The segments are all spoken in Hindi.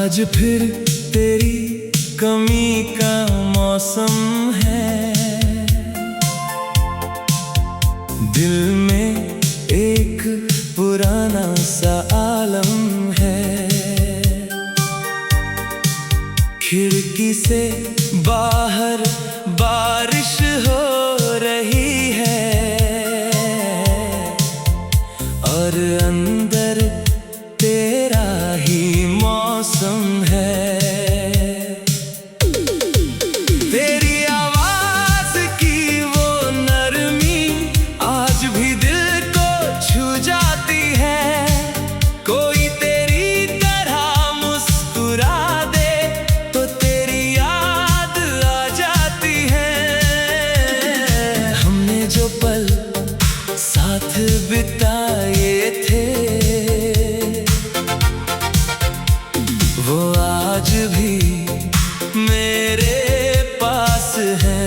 आज फिर तेरी कमी का मौसम है। दिल में एक पुराना सा आलम है। खिड़की से बाहर बारिश हो रही है और अंदर तेरा ही मौसम है। तेरी आवाज की वो नरमी आज भी दिल को छू जाती है। कोई तेरी तरह मुस्कुरा दे तो तेरी याद आ जाती है। हमने जो पल साथ बिताए थे वो आज भी मेरे पास है।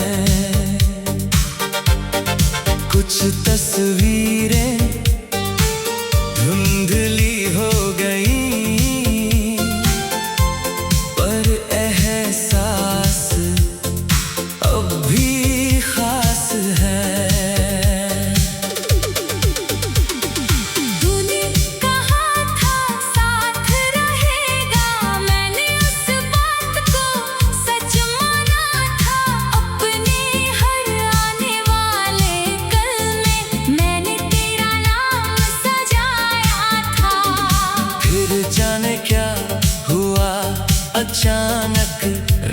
कुछ तस्वीरें धुंधली हो गई पर एहसास अब भी खास है। जाने क्या हुआ अचानक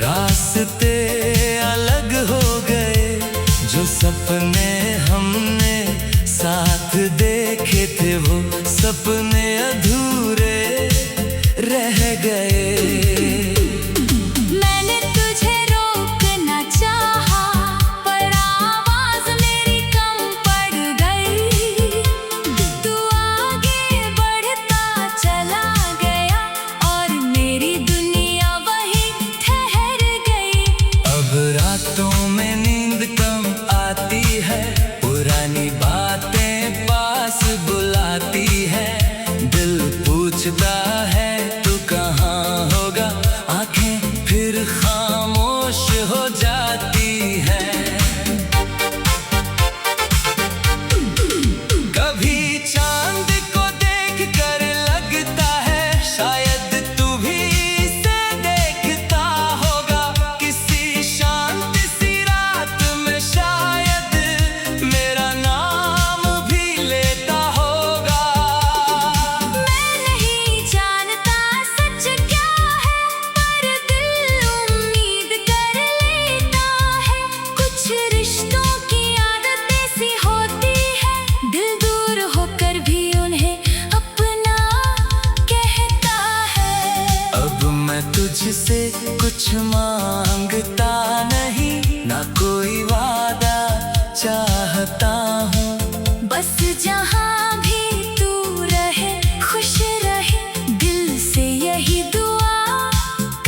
रास्ते अलग हो गए। जो सपने हमने साथ देखे थे वो सपने अधूरे रह गए। रातों में नींद कम आती है, पुरानी बातें पास बुलाती है। दिल पूछता है तू कहाँ होगा, आंखें फिर खामोश हो जाती है। कभी चांद को देख कर लगता है शायद तू भी इसे देखता होगा। किसी तुझसे कुछ मांगता नहीं, ना कोई वादा चाहता हूँ। बस जहाँ भी तू रहे खुश रहे, दिल से यही दुआ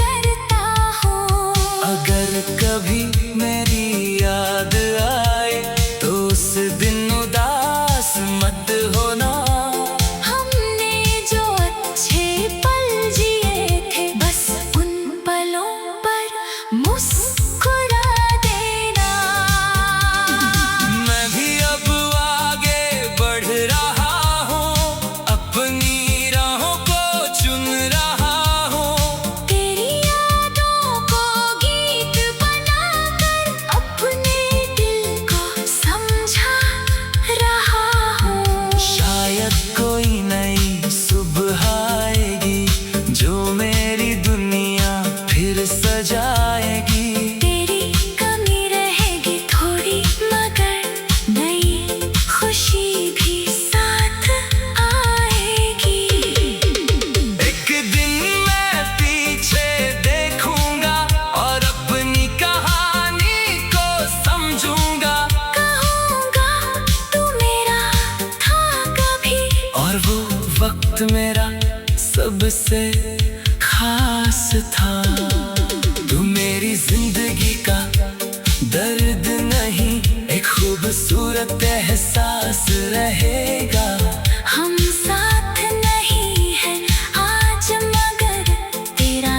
करता हूँ। अगर कभी मेरी याद आए तो उस दिन उदास मत होना। वक्त मेरा सबसे खास था। तू मेरी जिंदगी का दर्द नहीं, एक खूबसूरत एहसास रहेगा। हम साथ नहीं हैं आज मगर तेरा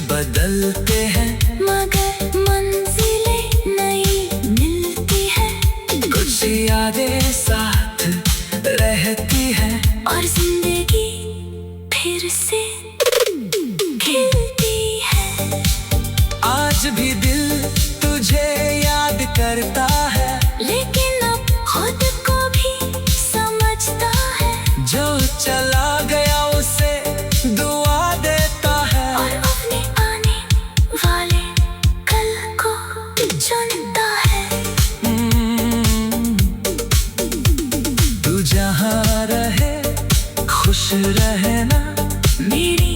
बदलते हैं मगर मंजिलें नई मिलती है। कुछ यादें साथ रहती हैं और जिंदगी फिर से खिलती है। आज भी दिल तुझे याद करता है, लेकिन अब खुद को भी समझता है। जो चला गया उसे दुआ देता है और अपने आने वाले कल को चुनता है। तू जहाँ रहे खुश रहे ना, मेरी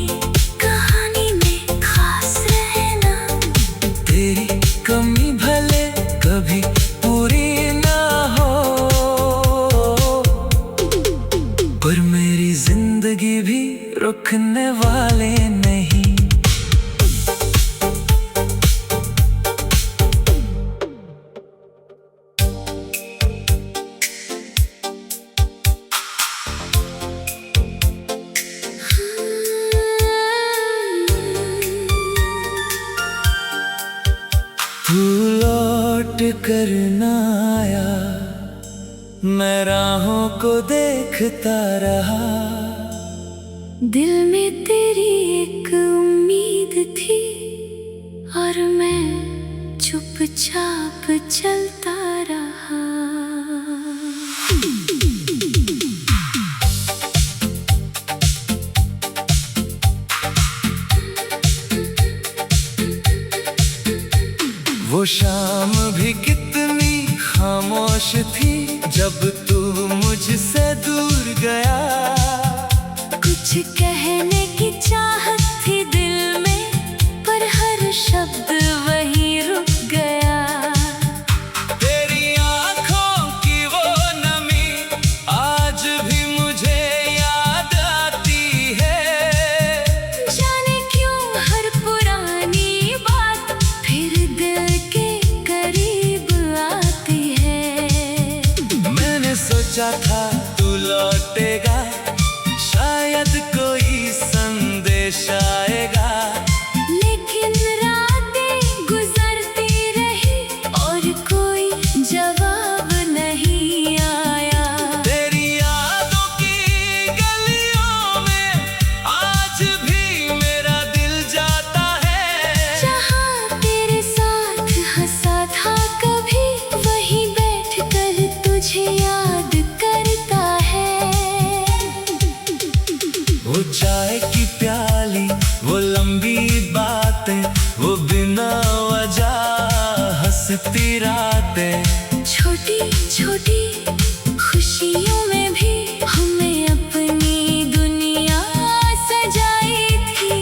कहानी में खास रहना। तेरी कमी भले कभी पूरी ना हो, पर मेरी जिंदगी भी रुकने वाले नहीं। तू लौट कर ना आया, मैं राहों को देखता रहा। दिल में तेरी एक उम्मीद थी और मैं चुपचाप चलता रहा। वो शाम भी कितनी खामोश थी जब तू मुझसे दूर गया। कुछ कहने की चाहत थी दिल में, पर हर शब्द वहीं रुक गया। तेरी आंखों की वो नमी आज भी मुझे याद आती है। जाने क्यों हर पुरानी बात फिर दिल के करीब आती है। मैंने सोचा था तू लौटेगा, शायद कोई संदेश आएगा। लेकिन रातें गुजरती रही और कोई जवाब नहीं आया। तेरी यादों की गलियों में आज भी मेरा दिल जाता है। जहाँ तेरे साथ हंसा था कभी, वहीं बैठकर तुझे याद करता है। वो चाय की प्याली, वो लंबी बातें, वो बिना वजह हंसती रातें। छोटी छोटी खुशियों में भी हमें अपनी दुनिया सजाई थी।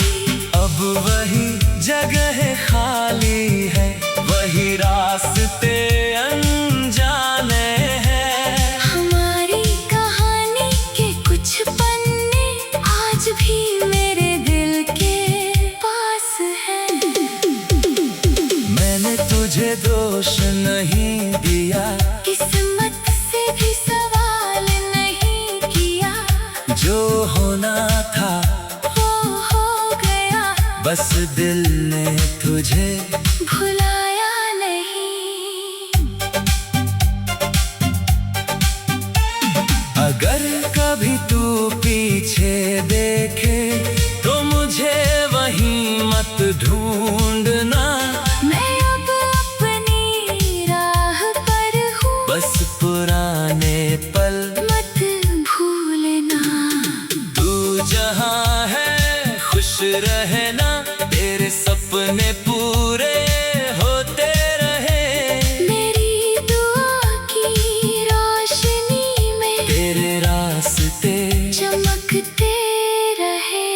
अब वही जगह खाली है, वही रास्ते अनजाने हैं। हमारी कहानी के कुछ पन्ने आज भी मेरे दिल के पास हैं। मैंने तुझे दोष नहीं दिया, किस्मत से भी सवाल नहीं किया। जो होना था वो हो गया, बस दिल ने तुझे भुलाया नहीं। अगर कभी तू पीछे देखे तो मुझे वहीं मत ढूंढना। मैं अब अपनी राह पर हूँ, बस पुराने पल मत भूलना। तू जहाँ है खुश रहना, तेरे सपने पूरे होते रहे। मेरी दुआ की रोशनी में तेरे रास्ते चमकते रहे।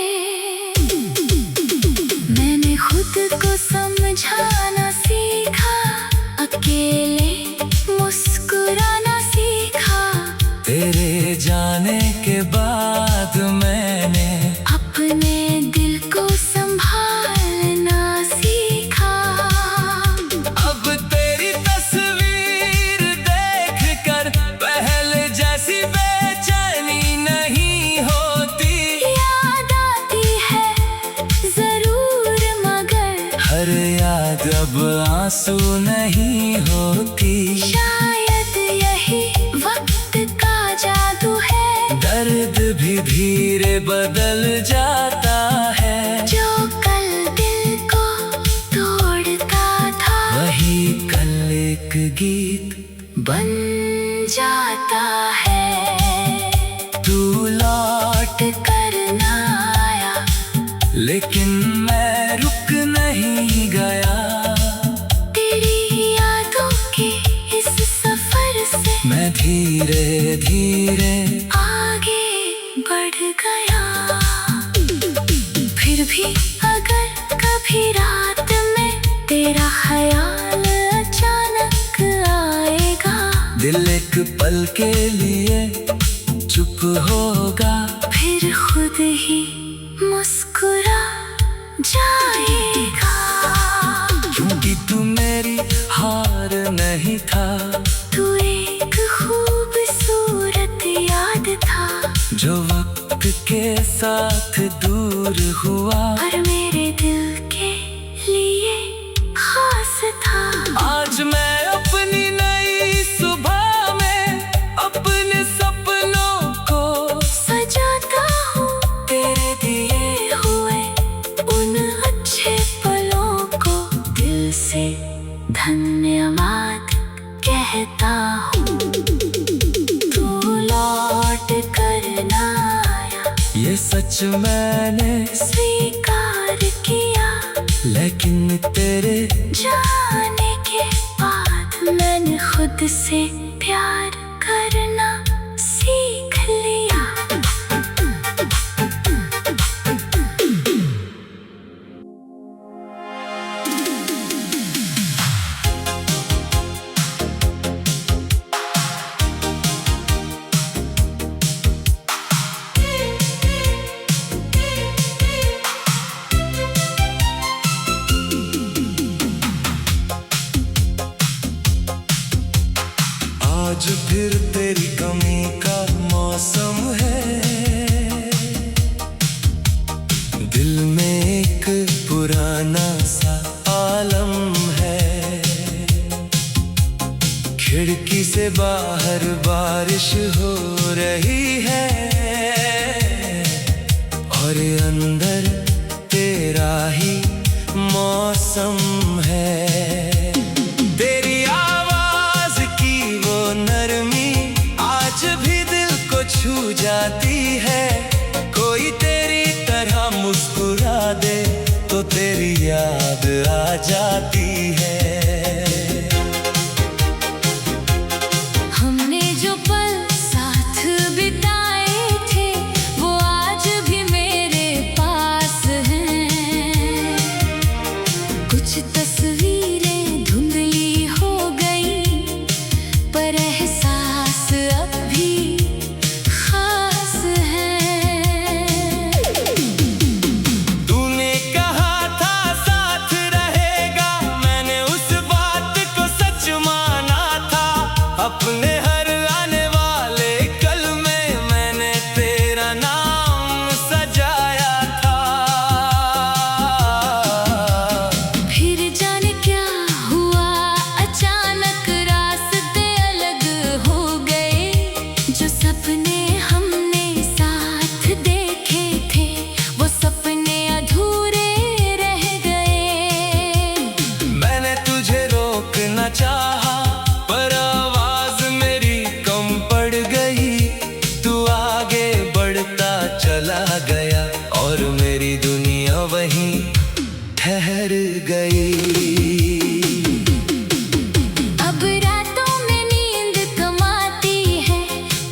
मैंने खुद को समझाना सीखा, अकेले मुस्कुराना सीखा। तेरे जाने के बाद मैंने अपने दिल को संभालना सीखा। हर याद अब आंसू नहीं होती। शायद यही वक्त का जादू है, दर्द भी धीरे बदल जाता है। जो कल दिल को तोड़ता था वही कल एक गीत बन जाता है। तू लौट कर ना आया, लेकिन मैं रुक नहीं गया। तेरी यादों के इस सफर से मैं धीरे धीरे आगे बढ़ गया। फिर भी अगर कभी रात में तेरा ख्याल अचानक आएगा, दिल एक पल के लिए चुप होगा। फिर खुद ही मुस्कुरा जाएगा। क्योंकि तू मेरी हार नहीं था, तू एक खूबसूरत याद था, जो वक्त के साथ दूर हुआ पर मेरे दिल के लिए खास था। आज मैं अपनी नई सुबह में अपने सपनों को सजाता हूँ, तेरे दिए हुए उन अच्छे पलों को दिल से धन्यवाद कहता हूँ। तू लौट कर ना आया, ये सच मैंने स्वीकार किया, लेकिन तेरे जाने के बाद मैंने खुद से प्यार करना सीख लिया। आज फिर तेरी कमी का मौसम है। दिल में एक पुराना सा आलम है। खिड़की से बाहर बारिश हो रही है और अंदर तेरा ही मौसम है। तेरी आवाज की वो नरमी आज भी दिल को छू जाती है। कोई तेरी तरह मुस्कुरा दे तो तेरी याद आ जाती है। हमने जो पल साथ बिताए थे वो आज भी मेरे पास हैं। कुछ तस्वीरें धुंधली हो गई, पर एहसास अब भी खास है। तूने कहा था साथ रहेगा, मैंने उस बात को सच माना था। अपने हर आने वाले कल में मैंने तेरा नाम सजाया था। फिर जाने क्या हुआ, अचानक रास्ते अलग हो गए। जो सपने हमने साथ देखे थे वो सपने अधूरे रह गए। मैंने तुझे रोकना चाहा पर आवाज मेरी कम पड़ गई। तू आगे बढ़ता चला गया और मेरी दुनिया वहीं ठहर गई। अब रातों में नींद कम आती है,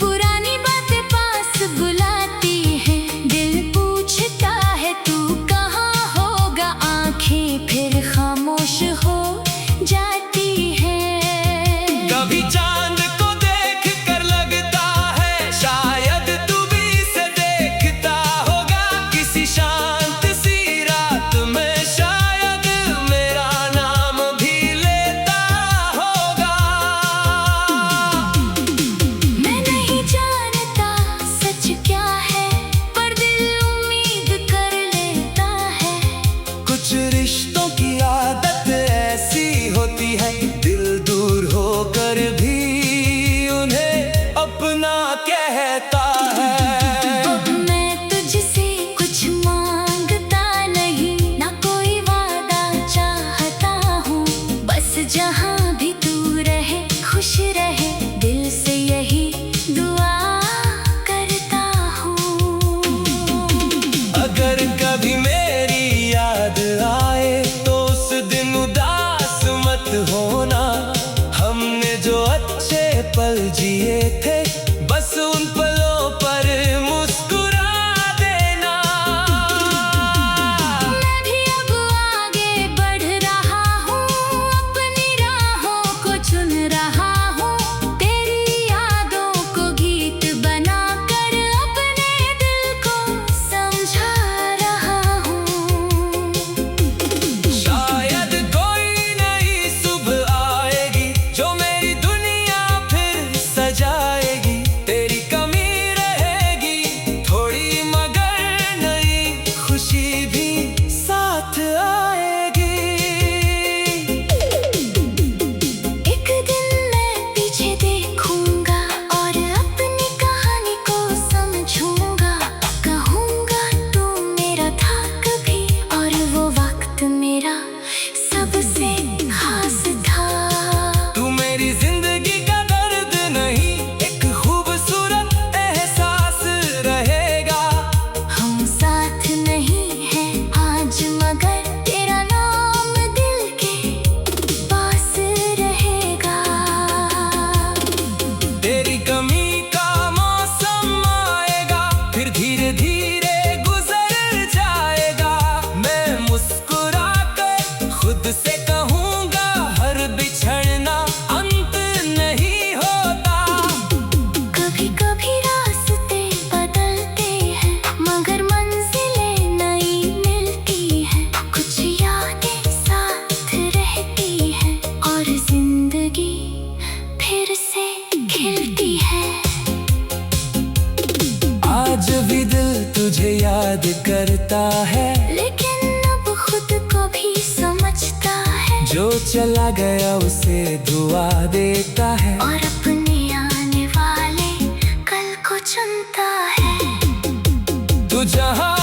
पुरानी बातें पास बुलाती हैं। दिल पूछता है तू कहाँ होगा, आंखें फिर खामोश हो जाती हैं। कभी चांद को देख कर लगता है शायद तू भी इसे देखता होगा। किसी शांत सी रात में शायद मेरा नाम याद करता है, लेकिन अब खुद को भी समझता है। जो चला गया उसे दुआ देता है, और अपने आने वाले कल को चुनता है। तू जहाँ